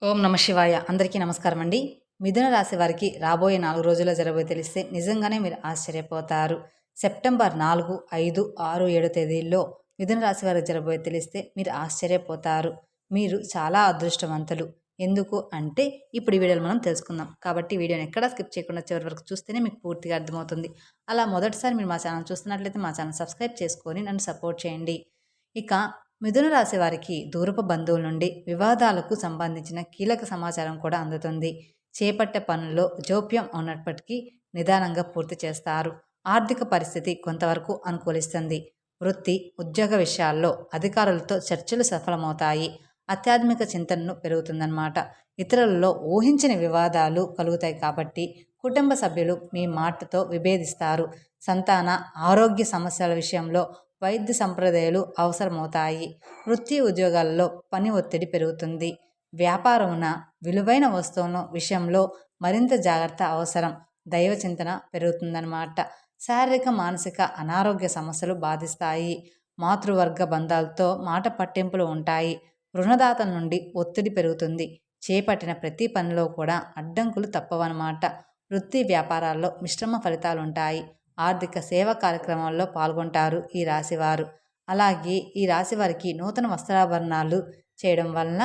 ఓం నమ శివాయ. అందరికీ నమస్కారం అండి. మిథున రాశి వారికి రాబోయే 4 రోజుల్లో జరగబోయే తెలిస్తే నిజంగానే మీరు ఆశ్చర్యపోతారు. సెప్టెంబర్ 4, 5, 6, 7 తేదీల్లో మిథున రాశి వారికి జరగబోయే తెలిస్తే మీరు ఆశ్చర్యపోతారు. మీరు చాలా అదృష్టవంతులు. ఎందుకు అంటే ఇప్పుడు ఈ వీడియోలో మనం తెలుసుకుందాం. కాబట్టి వీడియోని ఎక్కడా స్కిప్ చేయకుండా చివరి వరకు చూస్తేనే మీకు పూర్తిగా అర్థమవుతుంది. అలా మొదటిసారి మీరు మా ఛానల్ చూస్తున్నట్లయితే మా ఛానల్ సబ్స్క్రైబ్ చేసుకొని నన్ను సపోర్ట్ చేయండి. ఇక మిథున రాశి వారికి దూరపు బంధువుల నుండి వివాదాలకు సంబంధించిన కీలక సమాచారం కూడా అందుతుంది. చేపట్టే పనుల్లో జోప్యం ఉన్నప్పటికీ నిదానంగా పూర్తి చేస్తారు. ఆర్థిక పరిస్థితి కొంతవరకు అనుకూలిస్తుంది. వృత్తి, ఉద్యోగ విషయాల్లో అధికారులతో చర్చలు సఫలమవుతాయి. ఆధ్యాత్మిక చింతనను పెరుగుతుందన్నమాట. ఇతరులలో ఊహించని వివాదాలు కలుగుతాయి కాబట్టి కుటుంబ సభ్యులు మీ మాటతో విభేదిస్తారు. సంతాన ఆరోగ్య సమస్యల విషయంలో వైద్య సంప్రదాయాలు అవసరమవుతాయి. వృత్తి ఉద్యోగాల్లో పని ఒత్తిడి పెరుగుతుంది. వ్యాపారమున విలువైన వస్తువుల విషయంలో మరింత జాగ్రత్త అవసరం. దైవ చింతన పెరుగుతుందన్నమాట. శారీరక మానసిక అనారోగ్య సమస్యలు బాధిస్తాయి. మాతృవర్గ బంధాలతో మాట పట్టింపులు ఉంటాయి. రుణదాతల నుండి ఒత్తిడి పెరుగుతుంది. చేపట్టిన ప్రతి పనిలో కూడా అడ్డంకులు తప్పవన్నమాట. వృత్తి వ్యాపారాల్లో మిశ్రమ ఫలితాలు ఉంటాయి. ఆర్థిక సేవా కార్యక్రమాల్లో పాల్గొంటారు ఈ రాశివారు. అలాగే ఈ రాశివారికి నూతన వస్త్రాభరణాలు చేయడం వలన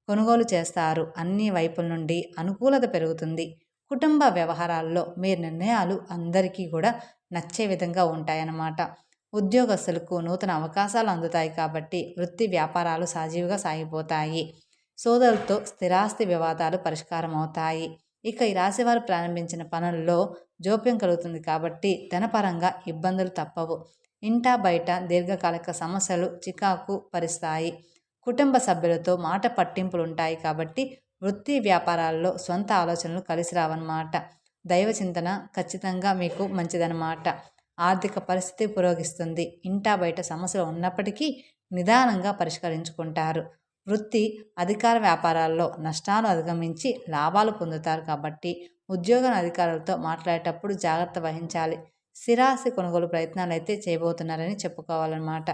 కొనుగోలు చేస్తారు. అన్ని వైపుల నుండి అనుకూలత పెరుగుతుంది. కుటుంబ వ్యవహారాల్లో మీ నిర్ణయాలు అందరికీ కూడా నచ్చే విధంగా ఉంటాయన్నమాట. ఉద్యోగస్తులకు నూతన అవకాశాలు అందుతాయి కాబట్టి వృత్తి వ్యాపారాలు సజీవుగా సాగిపోతాయి. సోదరులతో స్థిరాస్తి వివాదాలు పరిష్కారం అవుతాయి. ఇక ఈ రాశివారు ప్రారంభించిన పనుల్లో జోప్యం కలుగుతుంది కాబట్టి ధనపరంగా ఇబ్బందులు తప్పవు. ఇంటా బయట దీర్ఘకాలిక సమస్యలు చికాకు పరిస్తాయి. కుటుంబ సభ్యులతో మాట పట్టింపులు ఉంటాయి కాబట్టి వృత్తి వ్యాపారాల్లో సొంత ఆలోచనలు కలిసి రావన్నమాట. దైవ చింతన ఖచ్చితంగా మీకు మంచిదన్నమాట. ఆర్థిక పరిస్థితి పురోగిస్తుంది. ఇంటా బయట సమస్యలు ఉన్నప్పటికీ నిదానంగా పరిష్కరించుకుంటారు. వృత్తి అధికార వ్యాపారాల్లో నష్టాలు అధిగమించి లాభాలు పొందుతారు కాబట్టి ఉద్యోగ అధికారులతో మాట్లాడేటప్పుడు జాగ్రత్త వహించాలి. స్థిరాస్తి కొనుగోలు ప్రయత్నాలు అయితే చేయబోతున్నారని చెప్పుకోవాలన్నమాట.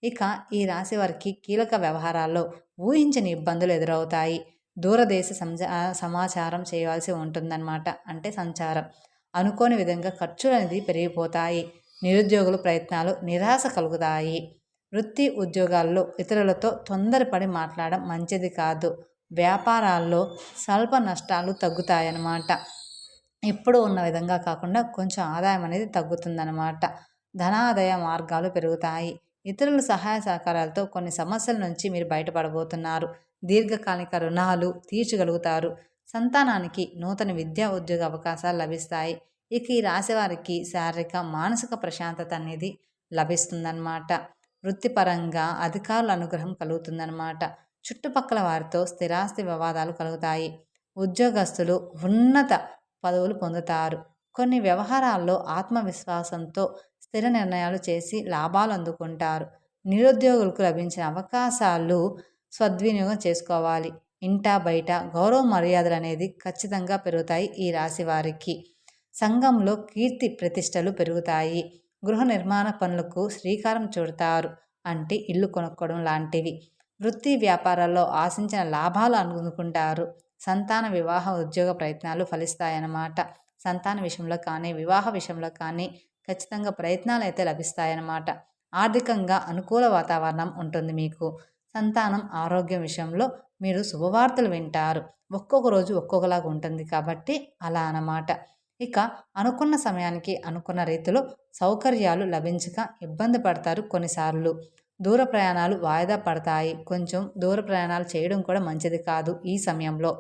ఇక ఈ రాశి వారికి కీలక వ్యవహారాల్లో ఊహించని ఇబ్బందులు ఎదురవుతాయి. దూరదేశ సమాచారం చేయవలసి ఉంటుందన్నమాట. అంటే సంచారం అనుకోని విధంగా ఖర్చులు అనేది పెరిగిపోతాయి. నిరుద్యోగుల ప్రయత్నాలు నిరాశ కలుగుతాయి. వృత్తి ఉద్యోగాల్లో ఇతరులతో తొందరపడి మాట్లాడడం మంచిది కాదు. వ్యాపారాల్లో స్వల్ప నష్టాలు తగ్గుతాయన్నమాట. ఇప్పుడు ఉన్న విధంగా కాకుండా కొంచెం ఆదాయం అనేది తగ్గుతుందన్నమాట. ధనాదాయ మార్గాలు పెరుగుతాయి. ఇతరుల సహాయ సహకారాలతో కొన్ని సమస్యల నుంచి మీరు బయటపడబోతున్నారు. దీర్ఘకాలిక రుణాలు తీర్చగలుగుతారు. సంతానానికి నూతన విద్యా ఉద్యోగ అవకాశాలు లభిస్తాయి. ఇక ఈ రాశి వారికి శారీరక మానసిక ప్రశాంతత అనేది లభిస్తుందన్నమాట. వృత్తిపరంగా అధికారుల అనుగ్రహం కలుగుతుందన్నమాట. చుట్టుపక్కల వారితో స్థిరాస్తి వివాదాలు కలుగుతాయి. ఉద్యోగస్తులు ఉన్నత పదవులు పొందుతారు. కొన్ని వ్యవహారాల్లో ఆత్మవిశ్వాసంతో స్థిర నిర్ణయాలు చేసి లాభాలు అందుకుంటారు. నిరుద్యోగులకు లభించిన అవకాశాలు సద్వినియోగం చేసుకోవాలి. ఇంటా బయట గౌరవ మర్యాదలు అనేది ఖచ్చితంగా పెరుగుతాయి ఈ రాశి వారికి. సంఘంలో కీర్తి ప్రతిష్టలు పెరుగుతాయి. గృహ నిర్మాణ పనులకు శ్రీకారం చుడతారు. అంటే ఇల్లు కొనుక్కోవడం లాంటివి. వృత్తి వ్యాపారాల్లో ఆశించిన లాభాలు అందుకుంటారు. సంతాన వివాహ ఉద్యోగ ప్రయత్నాలు ఫలిస్తాయన్నమాట. సంతాన విషయంలో కానీ వివాహ విషయంలో కానీ ఖచ్చితంగా ప్రయత్నాలు అయితే లభిస్తాయన్నమాట. ఆర్థికంగా అనుకూల వాతావరణం ఉంటుంది మీకు. సంతానం ఆరోగ్యం విషయంలో మీరు శుభవార్తలు వింటారు. ఒక్కొక్క రోజు ఒక్కొక్కలాగా ఉంటుంది కాబట్టి అలా అన్నమాట. ఇక అనుకున్న సమయానికి అనుకున్న రీతిలో సౌకర్యాలు లభించక ఇబ్బంది పడతారు కొన్నిసార్లు. దూర ప్రయాణాలు వాయిదా పడతాయి. కొంచెం దూర ప్రయాణాలు చేయడం కూడా మంచిది కాదు ఈ సమయంలో.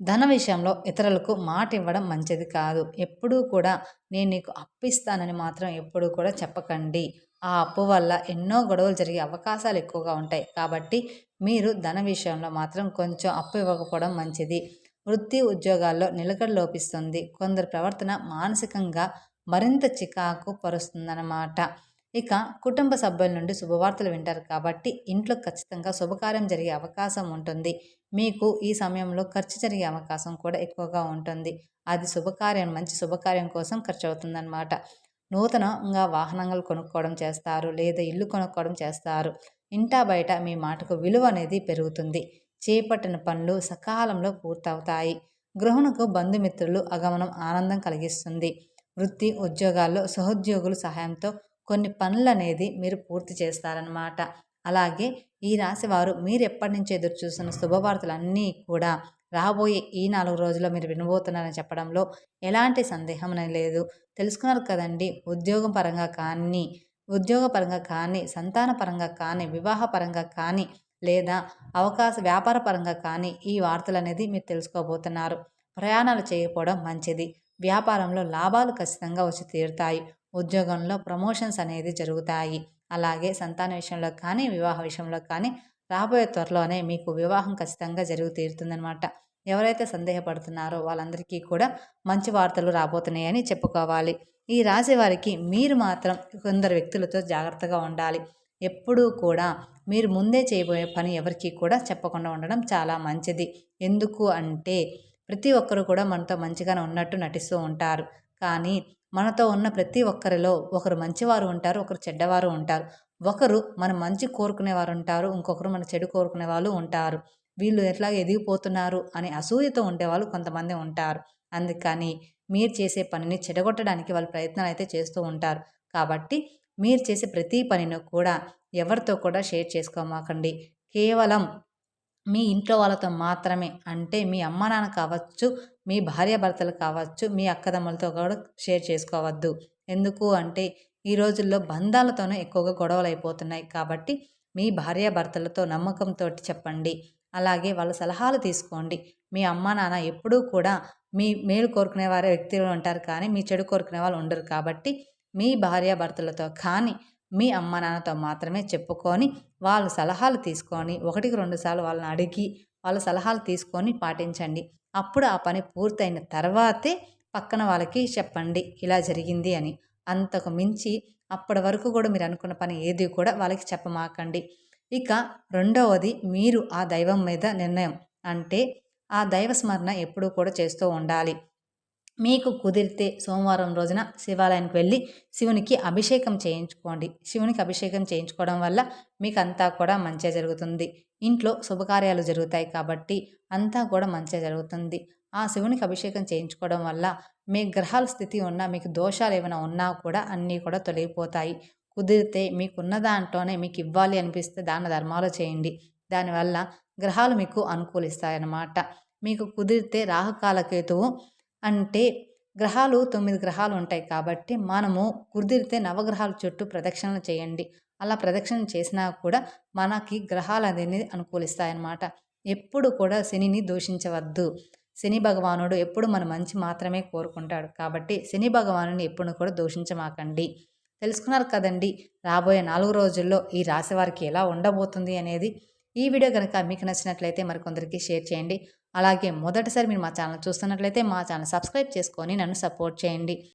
ధన విషయంలో ఇతరులకు మాట ఇవ్వడం మంచిది కాదు. ఎప్పుడూ కూడా నేను నీకు అప్పు ఇస్తానని మాత్రం ఎప్పుడూ కూడా చెప్పకండి. ఆ అప్పు వల్ల ఎన్నో గొడవలు జరిగే అవకాశాలు ఎక్కువగా ఉంటాయి. కాబట్టి మీరు ధన విషయంలో మాత్రం కొంచెం అప్పు ఇవ్వకపోవడం మంచిది. వృత్తి ఉద్యోగాల్లో నిలకడ లోపిస్తుంది. కొందరి ప్రవర్తన మానసికంగా మరింత చికాకు పరుస్తుందన్నమాట. ఇక కుటుంబ సభ్యుల నుండి శుభవార్తలు వింటారు కాబట్టి ఇంట్లో ఖచ్చితంగా శుభకార్యం జరిగే అవకాశం ఉంటుంది. మీకు ఈ సమయంలో ఖర్చు జరిగే అవకాశం కూడా ఎక్కువగా ఉంటుంది. అది శుభకార్యం, మంచి శుభకార్యం కోసం ఖర్చు అవుతుందన్నమాట. నూతనంగా వాహనాలు కొనుక్కోవడం చేస్తారు, లేదా ఇల్లు కొనుక్కోవడం చేస్తారు. ఇంటా బయట మీ మాటకు విలువ అనేది పెరుగుతుంది. చేపట్టిన పనులు సకాలంలో పూర్తవుతాయి. గృహణకు బంధుమిత్రులు ఆగమనం ఆనందం కలిగిస్తుంది. వృత్తి ఉద్యోగాల్లో సహోద్యోగుల సహాయంతో కొన్ని పనులనేది మీరు పూర్తి చేస్తారనమాట. అలాగే ఈ రాశి వారు మీరు ఎప్పటి నుంచి ఎదురు చూస్తున్న శుభవార్తలన్నీ కూడా రాబోయే ఈ 4 రోజుల్లో మీరు వినబోతున్నారని చెప్పడంలో ఎలాంటి సందేహం లేదు. తెలుసుకున్నారు కదండి. ఉద్యోగపరంగా కానీ, సంతాన పరంగా కానీ, వివాహ పరంగా కానీ, లేదా వ్యాపార పరంగా కానీ ఈ వార్తలనేది మీరు తెలుసుకోబోతున్నారు. ప్రయాణాలు చేయకపోవడం మంచిది. వ్యాపారంలో లాభాలు ఖచ్చితంగా వచ్చి తీరుతాయి. ఉద్యోగంలో ప్రమోషన్స్ అనేది జరుగుతాయి. అలాగే సంతాన విషయంలో కానీ, వివాహ విషయంలో కానీ రాబోయే త్వరలోనే మీకు వివాహం ఖచ్చితంగా జరిగి తీరుతుందనమాట. ఎవరైతే సందేహపడుతున్నారో వాళ్ళందరికీ కూడా మంచి వార్తలు రాబోతున్నాయని చెప్పుకోవాలి. ఈ రాశి వారికి మీరు మాత్రం కొందరు వ్యక్తులతో జాగ్రత్తగా ఉండాలి. ఎప్పుడూ కూడా మీరు ముందే చేయబోయే పని ఎవరికీ కూడా చెప్పకుండా ఉండడం చాలా మంచిది. ఎందుకు అంటే ప్రతి ఒక్కరు కూడా మనతో మంచిగానే ఉన్నట్టు నటిస్తూ ఉంటారు. కానీ మనతో ఉన్న ప్రతి ఒక్కరిలో ఒకరు మంచివారు ఉంటారు, ఒకరు చెడ్డవారు ఉంటారు. ఒకరు మన మంచి కోరుకునేవారు ఉంటారు, ఇంకొకరు మన చెడు కోరుకునే వాళ్ళు ఉంటారు. వీళ్ళు ఎట్లా ఎదిగిపోతున్నారు అని అసూయతో ఉండేవాళ్ళు కొంతమంది ఉంటారు. అందుకని మీరు చేసే పనిని చెడగొట్టడానికి వాళ్ళు ప్రయత్నాలు అయితే చేస్తూ ఉంటారు. కాబట్టి మీరు చేసే ప్రతి పనిని కూడా ఎవరితో కూడా షేర్ చేసుకోమాకండి. కేవలం మీ ఇంట్లో వాళ్ళతో మాత్రమే, అంటే మీ అమ్మ నాన్న కావచ్చు, మీ భార్యాభర్తలు కావచ్చు, మీ అక్కదమ్ములతో కూడా షేర్ చేసుకోవద్దు. ఎందుకు అంటే ఈ రోజుల్లో బంధాలతోనే ఎక్కువగా గొడవలు అయిపోతున్నాయి. కాబట్టి మీ భార్యాభర్తలతో నమ్మకంతో చెప్పండి. అలాగే వాళ్ళ సలహాలు తీసుకోండి. మీ అమ్మ నాన్న ఎప్పుడూ కూడా మీ మేలు కోరుకునే వారే వ్యక్తులు ఉంటారు, కానీ మీ చెడు కోరుకునే వాళ్ళు ఉండరు. కాబట్టి మీ భార్యాభర్తలతో కానీ, మీ అమ్మ నాన్నతో మాత్రమే చెప్పుకొని వాళ్ళ సలహాలు తీసుకొని 1-2 సార్లు వాళ్ళని అడిగి వాళ్ళ సలహాలు తీసుకొని పాటించండి. అప్పుడు ఆ పని పూర్తయిన తర్వాతే పక్కన వాళ్ళకి చెప్పండి ఇలా జరిగింది అని. అంతకు మించి అప్పటి వరకు కూడా మీరు అనుకున్న పని ఏది కూడా వాళ్ళకి చెప్పమాకండి. ఇక రెండవది, మీరు ఆ దైవం మీద నిర్ణయం, అంటే ఆ దైవ స్మరణ ఎప్పుడూ కూడా చేస్తూ ఉండాలి. మీకు కుదిరితే సోమవారం రోజున శివాలయానికి వెళ్ళి శివునికి అభిషేకం చేయించుకోండి. శివునికి అభిషేకం చేయించుకోవడం వల్ల మీకు అంతా కూడా మంచిగా జరుగుతుంది. ఇంట్లో శుభకార్యాలు జరుగుతాయి కాబట్టి అంతా కూడా మంచిగా జరుగుతుంది. ఆ శివునికి అభిషేకం చేయించుకోవడం వల్ల మీ గ్రహాల స్థితి ఉన్నా, మీకు దోషాలు ఏమైనా ఉన్నా కూడా అన్నీ కూడా తొలగిపోతాయి. కుదిరితే మీకున్న దాంట్లోనే మీకు ఇవ్వాలి అనిపిస్తే దాన ధర్మాలు చేయండి. దానివల్ల గ్రహాలు మీకు అనుకూలిస్తాయన్నమాట. మీకు కుదిరితే రాహుకాల కేతువు, అంటే గ్రహాలు 9 గ్రహాలు ఉంటాయి కాబట్టి మనము కుదిరితే నవగ్రహాల చుట్టూ ప్రదక్షిణలు చేయండి. అలా ప్రదక్షిణ చేసినా కూడా మనకి గ్రహాలు అనేది అనుకూలిస్తాయన్నమాట. ఎప్పుడు కూడా శనిని దూషించవద్దు. శని భగవానుడు ఎప్పుడు మన మంచి మాత్రమే కోరుకుంటాడు. కాబట్టి శని భగవానుని ఎప్పుడు కూడా దూషించమాకండి. తెలుసుకున్నారు కదండి, రాబోయే 4 రోజుల్లో ఈ రాశి వారికి ఎలా ఉండబోతుంది అనేది. ఈ వీడియో కనుక మీకు నచ్చినట్లయితే మరికొందరికి షేర్ చేయండి. అలాగే మొదటిసారి మీరు మా ఛానల్ చూస్తున్నట్లయితే మా ఛానల్ సబ్స్క్రైబ్ చేసుకొని నన్ను సపోర్ట్ చేయండి.